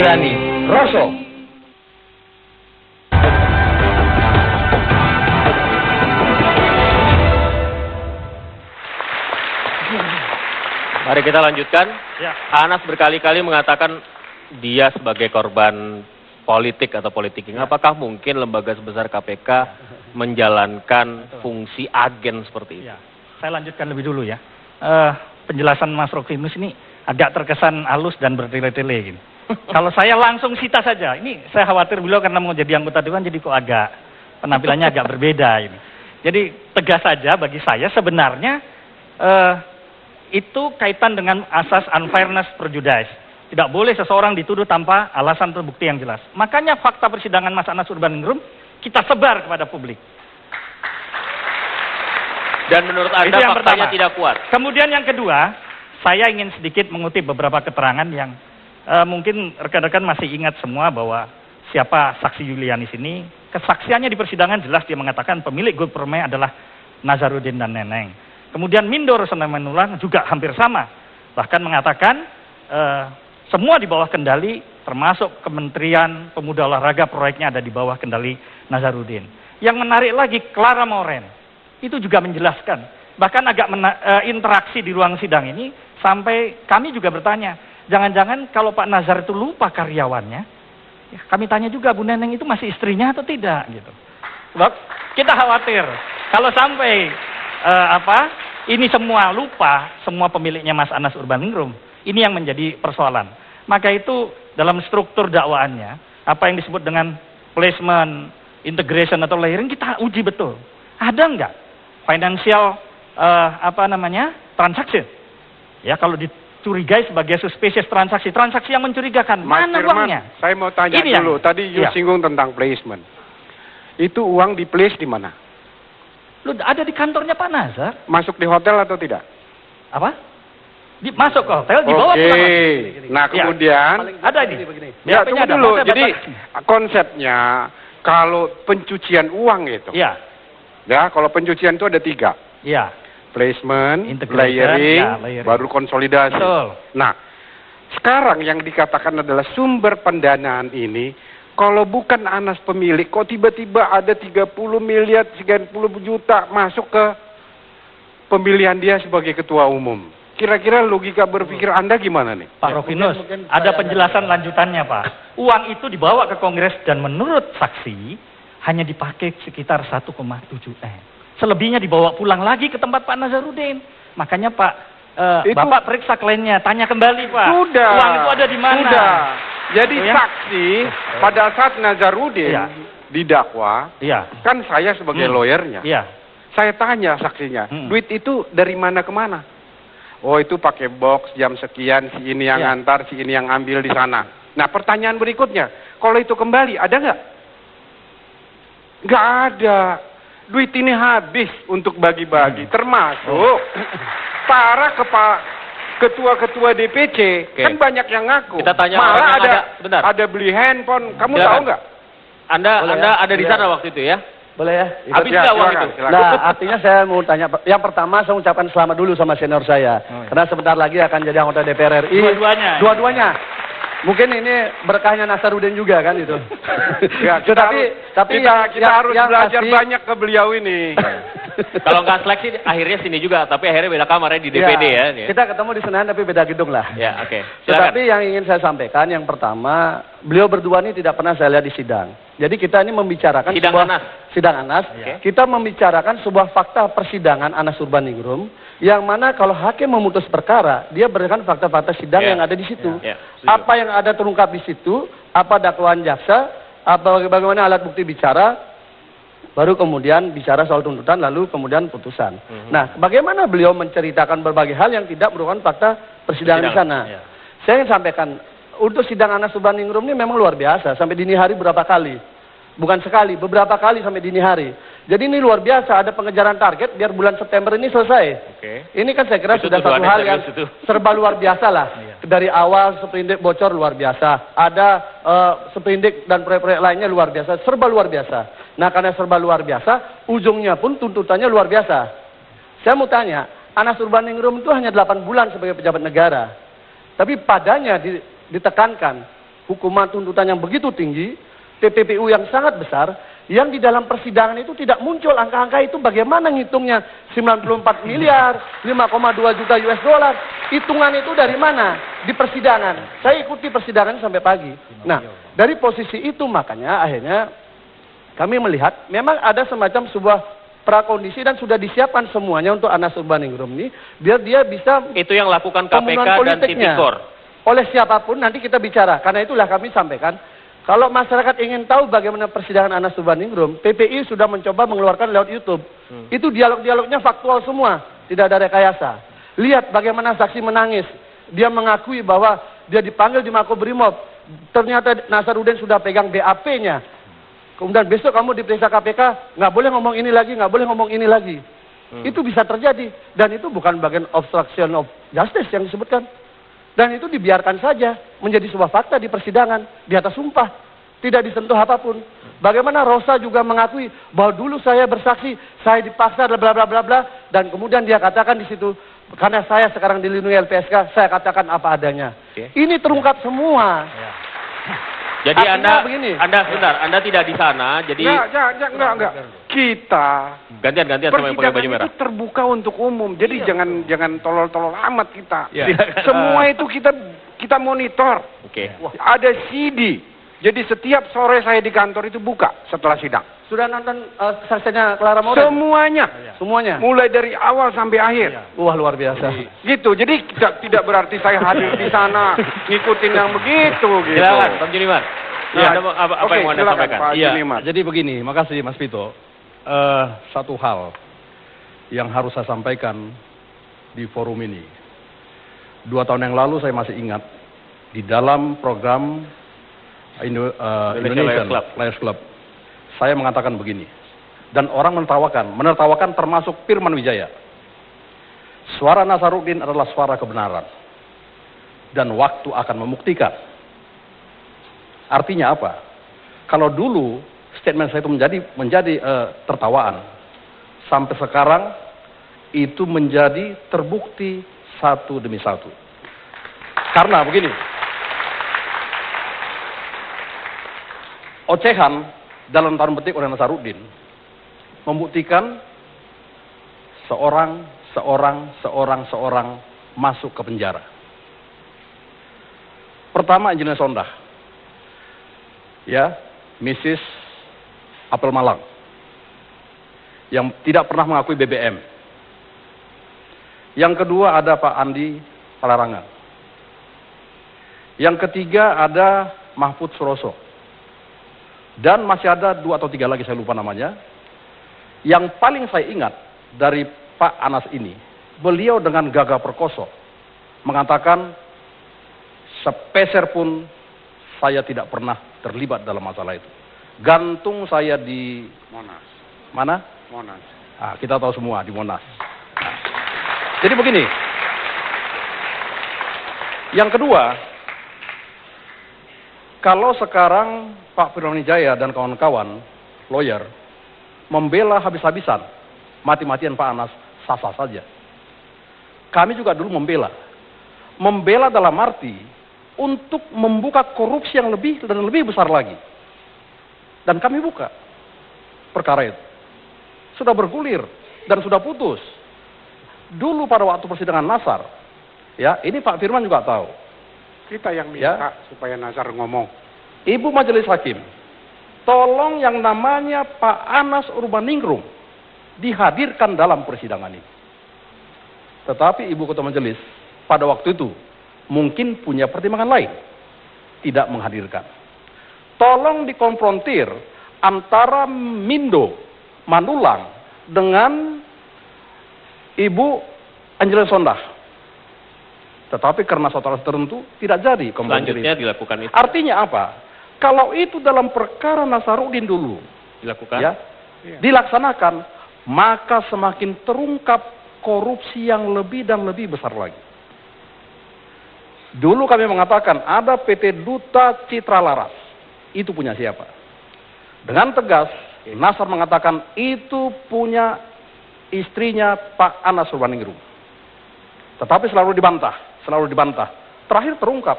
Berani Roso. Mari kita lanjutkan. Ya. Anas berkali-kali mengatakan dia sebagai korban politik atau politiking. Apakah mungkin lembaga sebesar KPK menjalankan fungsi agen seperti itu? Ya. Saya lanjutkan lebih dulu ya. Penjelasan Mas Rokinus ini agak terkesan halus dan bertele-tele gini. Kalau saya langsung sita saja, ini saya khawatir beliau karena mau jadi anggota dewan jadi kok agak penampilannya agak berbeda ini. Jadi tegas saja bagi saya sebenarnya itu kaitan dengan asas unfairness prejudice. Tidak boleh seseorang dituduh tanpa alasan terbukti yang jelas. Makanya fakta persidangan Mas Anas Urbaningrum kita sebar kepada publik. Dan menurut Anda faktanya tidak kuat. Kemudian yang kedua, saya ingin sedikit mengutip beberapa keterangan yang mungkin rekan-rekan masih ingat semua bahwa siapa saksi Julianis ini. Kesaksiannya di persidangan jelas dia mengatakan pemilik Gold Permai adalah Nazarudin dan Neneng. Kemudian Mindoro Senamenulang juga hampir sama. Bahkan mengatakan semua di bawah kendali termasuk Kementerian Pemuda Olahraga proyeknya ada di bawah kendali Nazarudin. Yang menarik lagi Clara Moren. Itu juga menjelaskan. Bahkan agak interaksi di ruang sidang ini sampai kami juga bertanya, jangan-jangan kalau Pak Nazar itu lupa karyawannya, ya, kami tanya juga Bu Neneng itu masih istrinya atau tidak gitu. Sebab kita khawatir kalau sampai ini semua lupa, semua pemiliknya Mas Anas Urbaningrum, ini yang menjadi persoalan. Maka itu dalam struktur dakwaannya, apa yang disebut dengan placement, integration atau layering kita uji betul. Ada enggak financial transaction? Ya kalau dicurigai sebagai suspicious transaksi yang mencurigakan. Mas Mana Firman, uangnya? saya mau tanya Ini dulu. Tadi singgung tentang placement. Itu uang di place di mana? Lu ada di kantornya Pak Nazar. Masuk di hotel atau tidak? Apa? Masuk ke hotel, dibawa pulang. Oke. Nah kemudian, Ada ini. ya tunggu dulu. Saya Jadi baca. konsepnya kalau pencucian uang itu, Ya, kalau pencucian itu ada 3. ya. Placement, Integration, layering, layering. baru konsolidasi. Betul. Nah, sekarang yang dikatakan adalah sumber pendanaan ini, kalau bukan Anas pemilik, kok tiba-tiba ada 30 miliar, 30 juta masuk ke pemilihan dia sebagai ketua umum. Kira-kira logika berpikir Anda gimana nih? Pak Rofinus, ada penjelasan lanjutannya Pak. Uang itu dibawa ke Kongres dan menurut saksi hanya dipakai sekitar 1,7 M. Selebihnya dibawa pulang lagi ke tempat Pak Nazarudin. Makanya Pak, Bapak periksa kliennya, tanya kembali Pak. Sudah. Uang itu ada di mana? Sudah. Jadi Ya? saksi pada saat Nazarudin didakwa, kan saya sebagai lawyernya. Iya. Saya tanya saksinya, duit itu dari mana ke mana? Oh itu pakai box jam sekian, si ini yang antar, si ini yang ambil di sana. Nah pertanyaan berikutnya, kalau itu kembali ada nggak? Nggak ada. Duit ini habis untuk bagi-bagi, termasuk para ketua-ketua DPC. Kan banyak yang ngaku. Kita tanya malah yang ada beli handphone. Kamu Silakan. tahu nggak? Anda ada di sana waktu itu ya? Boleh ya? Habis nggak uang itu? Nah, artinya saya mau tanya, yang pertama saya ucapkan selamat dulu sama senior saya. Karena sebentar lagi akan jadi anggota DPR RI. Dua-duanya. Mungkin ini berkahnya Nazarudin juga kan itu. Ya, kita harus belajar banyak ke beliau ini. Kalau nggak seleksi akhirnya sini juga, tapi akhirnya beda kamarnya di DPD ya. Kita ketemu di Senayan tapi beda gedung lah. Ya, oke. Tetapi yang ingin saya sampaikan, yang pertama, beliau berdua ini tidak pernah saya lihat di sidang. Jadi kita ini membicarakan sidang Anas. Kita membicarakan sebuah fakta persidangan Anas Urbaningrum, yang mana kalau hakim memutus perkara, dia berikan fakta-fakta sidang yang ada di situ. Apa yang ada terungkap di situ, apa dakwaan jaksa, apa bagaimana alat bukti bicara, baru kemudian bicara soal tuntutan, lalu kemudian putusan. Nah, bagaimana beliau menceritakan berbagai hal yang tidak merupakan fakta persidangan di sana. Saya ingin sampaikan, untuk sidang Anas Urbaningrum ini memang luar biasa, sampai dini hari berapa kali. Bukan sekali, beberapa kali sampai dini hari. Jadi ini luar biasa, ada pengejaran target biar bulan September ini selesai. Ini kan saya kira sudah satu hal yang serba luar biasa lah. Dari awal seprindik bocor luar biasa. Ada seprindik dan proyek-proyek lainnya luar biasa, serba luar biasa. Nah karena serba luar biasa, ujungnya pun tuntutannya luar biasa. Saya mau tanya, Anas Urbaningrum itu hanya 8 bulan sebagai pejabat negara. Tapi padanya ditekankan, hukuman tuntutan yang begitu tinggi, TPPU yang sangat besar, yang di dalam persidangan itu tidak muncul angka-angka itu, bagaimana ngitungnya 94 miliar, 5,2 juta US dollar. Hitungan itu dari mana? Di persidangan. Saya ikuti persidangan sampai pagi. Nah, dari posisi itu makanya akhirnya kami melihat memang ada semacam sebuah prakondisi dan sudah disiapkan semuanya untuk Anas Urbaningrum ini biar dia bisa itu yang lakukan KPK dan Tipikor. Oleh siapapun nanti kita bicara. Karena itulah kami sampaikan, kalau masyarakat ingin tahu bagaimana persidangan Anas Urbaningrum, PPI sudah mencoba mengeluarkan lewat YouTube. Itu dialog-dialognya faktual semua, tidak ada rekayasa. Lihat bagaimana saksi menangis. Dia mengakui bahwa dia dipanggil di Makobrimob. Ternyata Nasaruddin sudah pegang BAP-nya. Kemudian besok kamu diperiksa KPK, nggak boleh ngomong ini lagi, nggak boleh ngomong ini lagi. Itu bisa terjadi. Dan itu bukan bagian obstruction of justice yang disebutkan. Dan itu dibiarkan saja menjadi sebuah fakta di persidangan, di atas sumpah. Tidak disentuh apapun. Bagaimana Rosa juga mengakui bahwa dulu saya bersaksi, saya dipaksa, bla bla bla bla, dan kemudian dia katakan di situ, karena saya sekarang dilindungi LPSK, saya katakan apa adanya. Ini terungkap semua. Jadi Artinya Anda tidak di sana, jadi enggak. Kita gantian sama yang pakai baju merah. Itu terbuka untuk umum. Jadi jangan tolol-tolol amat kita. Semua itu kita monitor. Ada CD. Jadi setiap sore saya di kantor itu buka setelah sidang. Sudah nonton saksinya Clara Moren? Semuanya. Mulai dari awal sampai akhir. Wah, luar biasa. Gitu. Jadi tidak berarti saya hadir di sana ngikutin yang begitu gitu. Silakan, Bang Juniman. Ya, apa yang mau Anda sampaikan? Iya. Jadi begini, makasih Mas Vito. Satu hal yang harus saya sampaikan di forum ini. 2 tahun yang lalu saya masih ingat di dalam program Indonesian Lions Club. Saya mengatakan begini, dan orang menertawakan termasuk Firman Wijaya. Suara Nasaruddin adalah suara kebenaran, dan waktu akan membuktikan. Artinya apa? Kalau dulu statement saya itu menjadi tertawaan, sampai sekarang itu menjadi terbukti satu demi satu. Karena begini, ocehan dalam tanda petik oleh Nasaruddin membuktikan seorang masuk ke penjara. Pertama, Injinia Sondah, ya, Mrs. Apel Malang, yang tidak pernah mengakui BBM. Yang kedua ada Pak Andi Palarangan. Yang ketiga ada Mahfud Suroso. Dan masih ada 2 atau 3 lagi, saya lupa namanya. Yang paling saya ingat dari Pak Anas ini, beliau dengan gagah perkoso mengatakan, sepeser pun saya tidak pernah terlibat dalam masalah itu. Gantung saya di Monas. Mana? Monas. Kita tahu semua di Monas. Jadi begini. Yang kedua, kalau sekarang Pak Firman Wijaya dan kawan-kawan lawyer membela habis-habisan, mati-matian Pak Anas, sah-sah saja. Kami juga dulu membela. Membela dalam arti untuk membuka korupsi yang lebih dan lebih besar lagi. Dan kami buka perkara itu. Sudah bergulir dan sudah putus. Dulu pada waktu persidangan Nasar, ya, ini Pak Firman juga tahu. Kita yang minta supaya Nasar ngomong. Ibu Majelis Hakim, tolong yang namanya Pak Anas Urbaningrum dihadirkan dalam persidangan ini. Tetapi Ibu Ketua Majelis pada waktu itu mungkin punya pertimbangan lain, tidak menghadirkan. Tolong dikonfrontir antara Mindo Manulang dengan Ibu Angelina Sondah. Tetapi karena saudara tertentu tidak jadi. Selanjutnya dilakukan itu. Artinya apa? Kalau itu dalam perkara Nasaruddin dulu dilakukan, dilaksanakan, maka semakin terungkap korupsi yang lebih dan lebih besar lagi. Dulu kami mengatakan ada PT Duta Citra Laras. Itu punya siapa? Dengan tegas, Nasar mengatakan itu punya istrinya Pak Anas Urbaningrum. Tetapi selalu dibantah. Terakhir terungkap.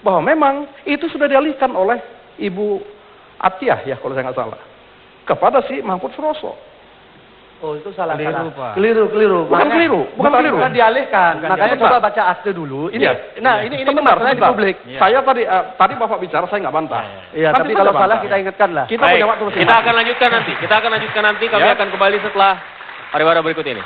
bahwa memang itu sudah dialihkan oleh Ibu Atiyah ya kalau saya nggak salah kepada si Mahfud Suroso. Oh itu salah. Keliru, Pak. Keliru. Bukan keliru. Bukan dialihkan. Makanya dialihkan. coba baca akte dulu. Ini, ini sebentar, masalahnya di sebentar. publik. Saya tadi Bapak bicara saya nggak bantah. Iya, tapi kalau salah kita ingatkan lah. Kita punya waktu kita akan lanjutkan nanti. Kami akan kembali setelah pariwara berikut ini.